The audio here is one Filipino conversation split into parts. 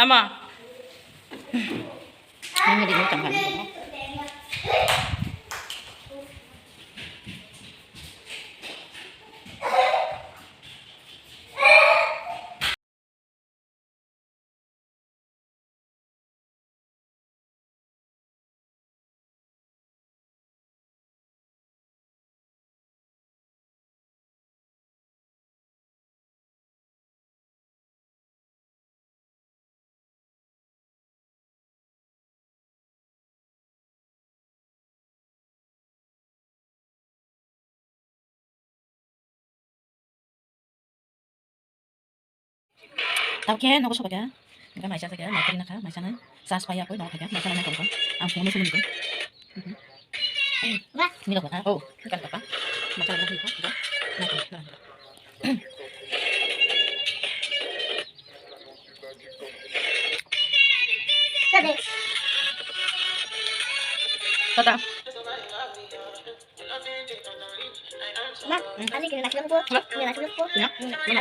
Tama. Hindi mo tanggal. Tao kia ako sa kanya. Nga may siya sa kanya, may kanya ka, may siya na. Saspay ako, no kanya, may siya na ko. Ang puno sa ko. Ini ko oh, kan apa? Macam lagi ko. Nah, nah. Sabi. Tata. Ma, ano kina nasa ko? Kina nasa ko? Ya. Ano?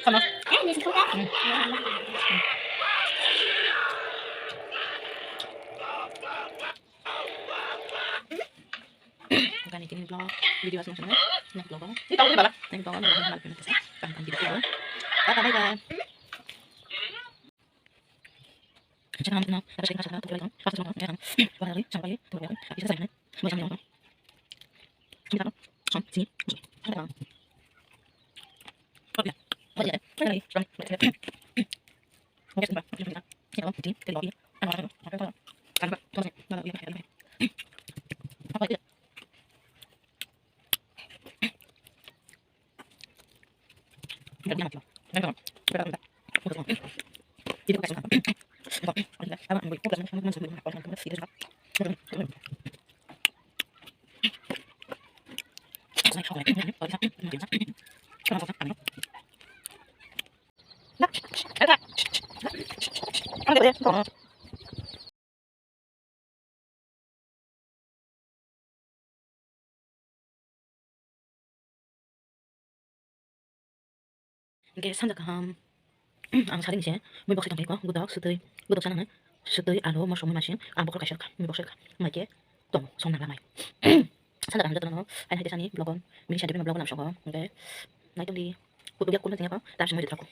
Sama. Nasa ko ka? Ganit ini vlog, video asal sana. Nak vlog. Ini tahu ni bala. Nak vlog nak mahal pun kita. Kan video ko. Tata bye bye. Jangan nak dapat saya rasa tu lagi. Pas semua ya. Wala lagi sampai tu lagi. Bisa saya ni. Macam ni. Kita kan. Sini. Ada. Oh ya. Oh ya. Lagi. Mungkin sebab. Ya, ini kita lobby. Apa? Kan apa? Tuan. Mana dia? Apa itu? Tidak dia mati. Memang. Berapa? Udah. Itu kasih. Apa? Apa ambil fokus sama sebelum apa sama tidak sebab. Saya kau ini kalau bisa mungkin sah. Kalau apa kamu? Nak. Ada. Ada ya. 이게 산적함 ang saling siya may boksit ang ko gudak gudak sana sutoy alo mo shomo machine ang bokol ka may boksit ka may ke tong song naglamay sana kan dito no ay hadi sani blogon min siya dibin blogon am shogo okay na itong di kutubiak ko na tingnan ko tapos mo dito ko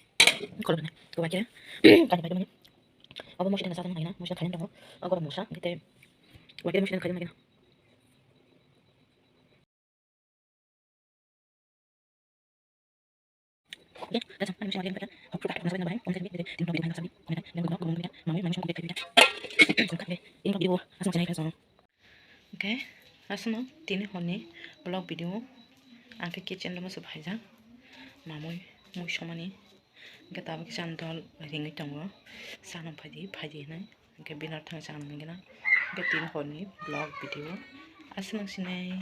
kolon na ko bakit kani ba mo abo mo siya na sa atin na mo siya kanin daw agora mo siya gite wakit mo siya kanin magina ya datang ano siya magina pa ang product na sa bahay kung sabi dito tinong video na sabi kung yan gusto kung yan mamay mamay siya kung dito okay ini video asal saya kasih okay asal tini honi vlog video angke kitchen lo masuk aja mamay mau somani kita bagi sandal ringi tunggu sanam padi na angke binar tang sanam ngina angke tini honi vlog video asal nang sinai